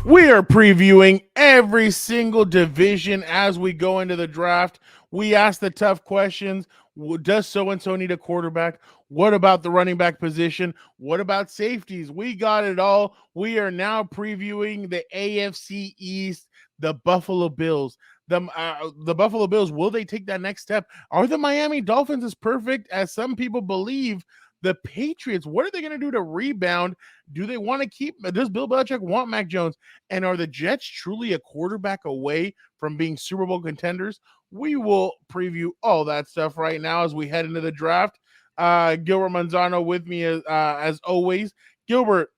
We are previewing every single division as we go into the draft. We ask the tough questions. Does so-and-so need a quarterback? What about the running back position? What about safeties? We got it all. We are now previewing the AFC East, the Buffalo Bills. The Buffalo Bills, will they take that next step? Are the Miami Dolphins as perfect as some people believe? The Patriots, what are they going to do to rebound? Do they want to keep? Does Bill Belichick want Mac Jones? And are the Jets truly a quarterback away from being Super Bowl contenders? We will preview all that stuff right now as we head into the draft. Gilbert Manzano with me as always. Gilbert,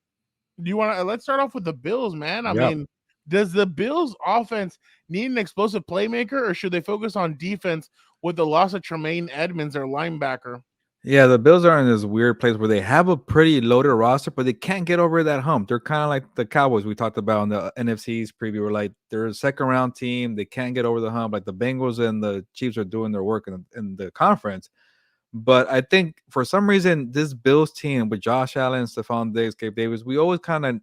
do you want to? Let's start off with the Bills, man. I Yep. mean, does the Bills offense need an explosive playmaker, or should they focus on defense with the loss of Tremaine Edmonds, their linebacker? Yeah, the Bills are in this weird place where they have a pretty loaded roster, but they can't get over that hump. They're kind of like the Cowboys we talked about in the NFC's preview. We're like they're a second round team. They can't get over the hump. Like the Bengals and the Chiefs are doing their work in the conference. But I think for some reason, this Bills team with Josh Allen, Stephon Diggs, Gabe Davis, we always kind of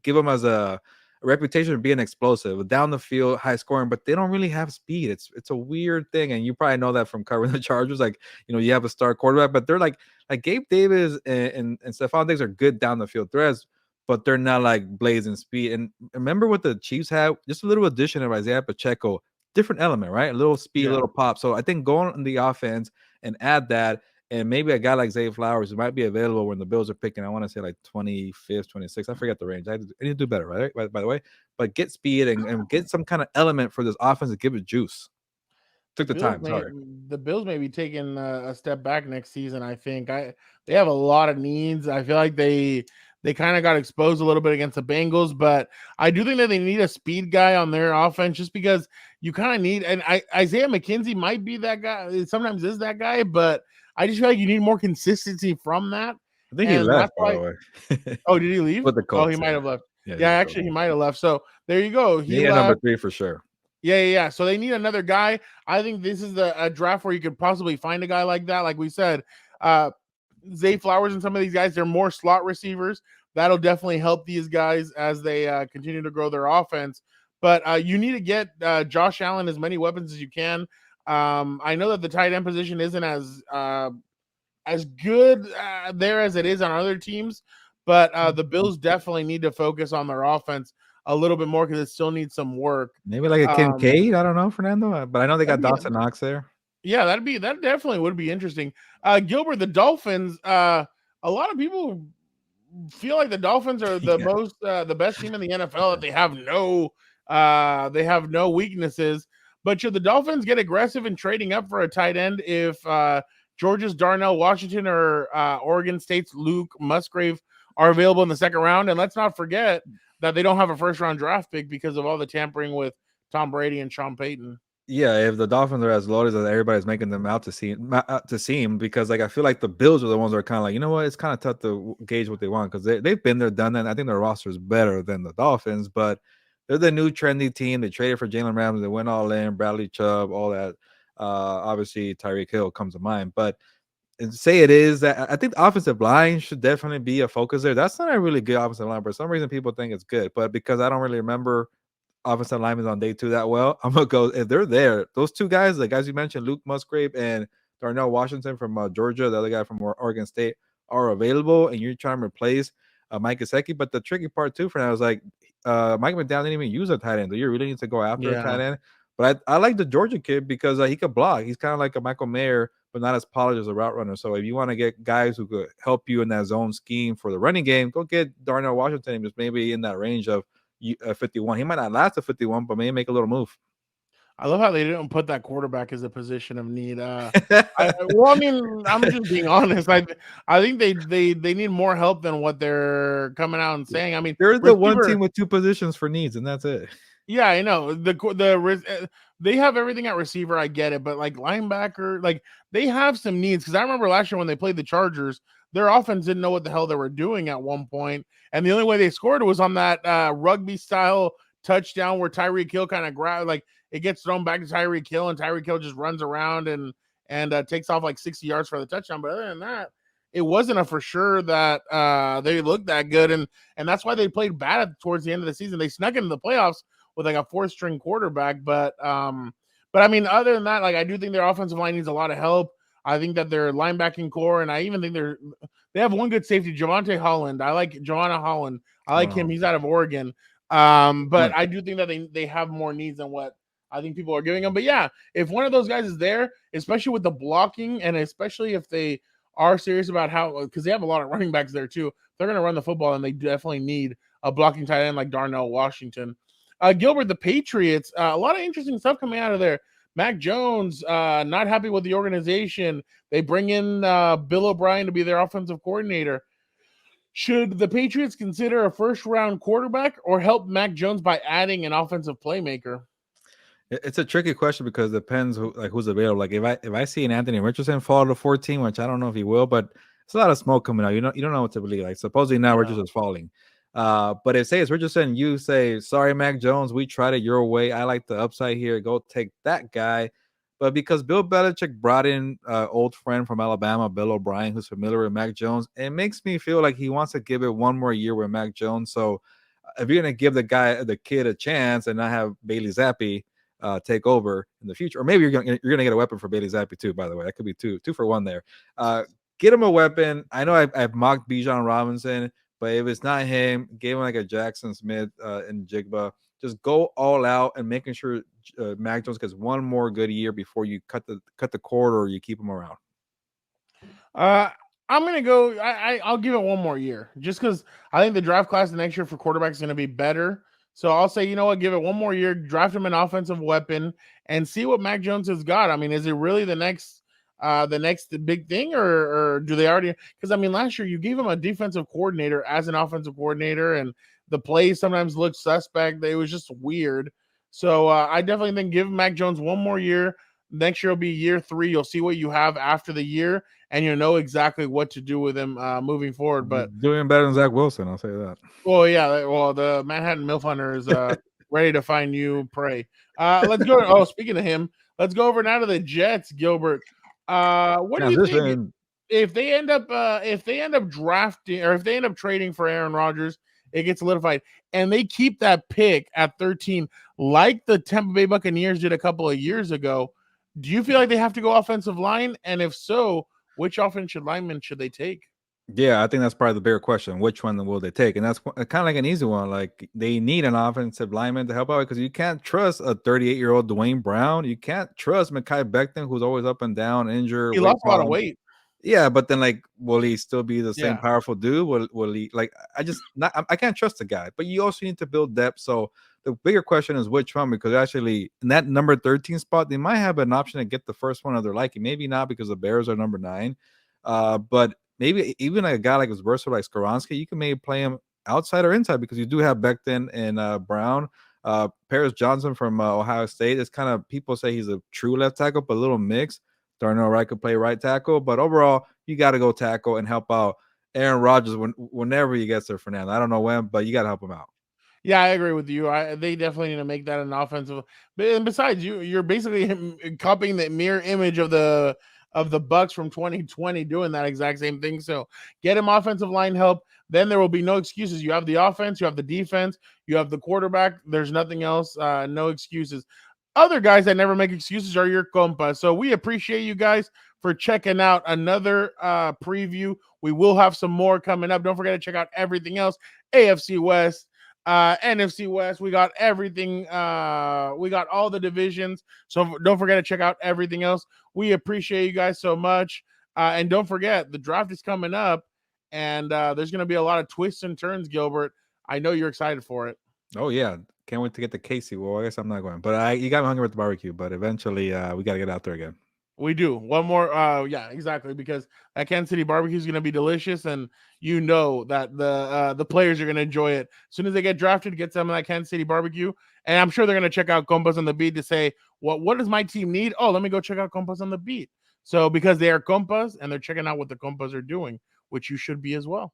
give them as a reputation of being explosive, down the field, high scoring, but they don't really have speed. It's a weird thing, and you probably know that from covering the Chargers. Like you have a star quarterback, but they're like Gabe Davis and Stephon Diggs are good down the field threats, but they're not like blazing speed. And remember what the Chiefs had? Just a little addition of Isaiah Pacheco, different element, right? A little speed, a Yeah. little pop. So I think going on the offense and add that. And maybe a guy like Zay Flowers might be available when the Bills are picking. I want to say like 25th, 26th. I forget the range. I need to do better, right? By the way, but get speed and get some kind of element for this offense to give it juice. The Took the Bills time. may Sorry. the Bills may be taking a step back next season. I think they have a lot of needs. I feel like they kind of got exposed a little bit against the Bengals, but I do think that they need a speed guy on their offense just because you kind of need. And Isaiah McKenzie might be that guy. It sometimes is that guy, but I just feel like you need more consistency from that, I think he and that's left, by why. the way. Oh, did he leave? With the Oh, he Colts, might yeah. have left. Yeah, he's Yeah, with the Colts. actually, he might have left. So there you go. He Yeah, number left. 3 for sure. Yeah. So they need another guy. I think this is a draft where you could possibly find a guy like that. Like we said, uh, Zay Flowers and some of these guys, they're more slot receivers. That'll definitely help these guys as they continue to grow their offense. But you need to get Josh Allen as many weapons as you can. I know that the tight end position isn't as good there as it is on other teams, but the Bills definitely need to focus on their offense a little bit more because it still needs some work. Maybe like a Um, Kincaid. I don't know, Fernando, but I know they that'd got be Dawson Knox there. yeah, that definitely would be interesting. Gilbert, the Dolphins. A lot of people feel like the Dolphins are Yeah. the best team in the NFL. That they have no weaknesses. But should the Dolphins get aggressive in trading up for a tight end if Georgia's Darnell Washington or Oregon State's Luke Musgrave are available in the second round? And let's not forget that they don't have a first round draft pick because of all the tampering with Tom Brady and Sean Payton. Yeah, if the Dolphins are as loaded as everybody's making them out to seem, because like I feel like the Bills are the ones that are kind of like, you know what, it's kind of tough to gauge what they want because they've been there, done that. I think their roster is better than the Dolphins, but they're the new trendy team. They traded for Jalen Ramsey, they went all in, Bradley Chubb, all that. Obviously Tyreek Hill comes to mind, but say it is that I think the offensive line should definitely be a focus there. That's not a really good offensive line, but for some reason people think it's good, but because I don't really remember offensive linemen on day 2 that well, I'm gonna go if they're there. Those 2 guys, the guys you mentioned, Luke Musgrave and Darnell Washington from Georgia, the other guy from Oregon State, are available, and you're trying to replace Mike Gesicki. But the tricky part too for now is like Mike McDowell didn't even use a tight end. Do you really need to go after a Yeah. tight end? But I like the Georgia kid because he could block. He's kind of like a Michael Mayer, but not as polished as a route runner. So if you want to get guys who could help you in that zone scheme for the running game, go get Darnell Washington. He was maybe in that range of 51. He might not last a 51, but maybe make a little move. I love how they didn't put that quarterback as a position of need. I mean, I'm just being honest. I think they need more help than what they're coming out and saying. I mean, They're the one receiver. team with 2 positions for needs, and that's it. Yeah, I know they have everything at receiver. I get it, but like linebacker, like they have some needs because I remember last year when they played the Chargers, their offense didn't know what the hell they were doing at one point, and the only way they scored was on that rugby style touchdown where Tyreek Hill kind of grabbed, like it gets thrown back to Tyreek Hill, and Tyreek Hill just runs around and takes off like 60 yards for the touchdown. But other than that, it wasn't a for sure that they looked that good, and that's why they played bad towards the end of the season. They snuck into the playoffs with like a 4th-string quarterback, but I mean, other than that, like I do think their offensive line needs a lot of help. I think that their linebacking core, and I even think they have one good safety, Javante Holland. I like Joanna Holland. I like him. He's out of Oregon. But I do think that they have more needs than what I think people are giving them. But yeah, if one of those guys is there, especially with the blocking, and especially if they are serious about how, because they have a lot of running backs there too, they're going to run the football, and they definitely need a blocking tight end like Darnell Washington. Gilbert, the Patriots, a lot of interesting stuff coming out of there. Mac Jones, not happy with the organization. They bring in Bill O'Brien to be their offensive coordinator. Should the Patriots consider a first-round quarterback or help Mac Jones by adding an offensive playmaker? It's a tricky question because it depends who's available. Like if I see an Anthony Richardson fall to 14, which I don't know if he will, but it's a lot of smoke coming out. You don't know what to believe. Like supposedly now Richardson's falling. But if say it's Richardson, you say, sorry, Mac Jones, we tried it your way. I like the upside here. Go take that guy. But because Bill Belichick brought in old friend from Alabama, Bill O'Brien, who's familiar with Mac Jones, it makes me feel like he wants to give it one more year with Mac Jones. So if you're gonna give the kid a chance and not have Bailey Zappi take over in the future, or maybe you're gonna get a weapon for Bailey Zappi too. By the way, that could be two for one there. Get him a weapon. I know I've mocked Bijan Robinson, but if it's not him, give him like a Jackson Smith and Jigba. Just go all out and making sure Mac Jones gets one more good year before you cut the cord or you keep him around. I'm gonna go. I'll give it one more year, just because I think the draft class the next year for quarterbacks is gonna be better. So I'll say, you know what, give it one more year, draft him an offensive weapon, and see what Mac Jones has got. I mean, is it really the next big thing, or do they already? Because I mean, last year you gave him a defensive coordinator as an offensive coordinator, and the plays sometimes looked suspect. It was just weird. So I definitely think give Mac Jones one more year. Next year will be year 3. You'll see what you have after the year, and you'll know exactly what to do with him moving forward. But doing better than Zach Wilson, I'll say that. Well, yeah. Well, the Manhattan MILF Hunter is ready to find you prey. Let's go. Oh, speaking of him, let's go over now to the Jets, Gilbert. What do you think if they end up drafting, or if they end up trading for Aaron Rodgers, it gets solidified, and they keep that pick at 13, like the Tampa Bay Buccaneers did a couple of years ago? Do you feel like they have to go offensive line? And if so, which offensive lineman should they take? Yeah, I think that's probably the bigger question. Which one will they take? And that's kind of like an easy one. Like they need an offensive lineman to help out because you can't trust a 38-year-old Dwayne Brown. You can't trust Mekhi Becton, who's always up and down, injured. He lost a lot of weight. Yeah, but then like, will he still be the same powerful dude? Will he like? I can't trust the guy. But you also need to build depth. So the bigger question is which one, because actually in that number 13 spot, they might have an option to get the first one of their liking. Maybe not because the Bears are number 9, but maybe even a guy like as versatile like Skoronski, you can maybe play him outside or inside because you do have Becton and Brown. Paris Johnson from Ohio State is kind of, people say he's a true left tackle, but a little mix. Darnell Wright could play right tackle, but overall, you got to go tackle and help out Aaron Rodgers whenever he gets there, Fernando. I don't know when, but you got to help him out. Yeah, I agree with you. They definitely need to make that an offensive. And besides, you're basically copying the mirror image of the Bucks from 2020, doing that exact same thing. So get him offensive line help. Then there will be no excuses. You have the offense, you have the defense, you have the quarterback. There's nothing else. No excuses. Other guys that never make excuses are your compas. So we appreciate you guys for checking out another preview. We will have some more coming up. Don't forget to check out everything else. AFC West, NFC West. We got everything. We got all the divisions. So don't forget to check out everything else. We appreciate you guys so much. And don't forget, the draft is coming up, and there's going to be a lot of twists and turns, Gilbert. I know you're excited for it. Oh, yeah. Can't wait to get to Casey. Well, I guess I'm not going, but you got me hungry with the barbecue, but eventually we got to get out there again. We do. One more. Yeah, exactly. Because that Kansas City barbecue is going to be delicious, and you know that the players are going to enjoy it. As soon as they get drafted, get some of that Kansas City barbecue, and I'm sure they're going to check out Compas on the Beat to say, what does my team need? Oh, let me go check out Compas on the Beat. So because they are Compas and they're checking out what the Compas are doing, which you should be as well.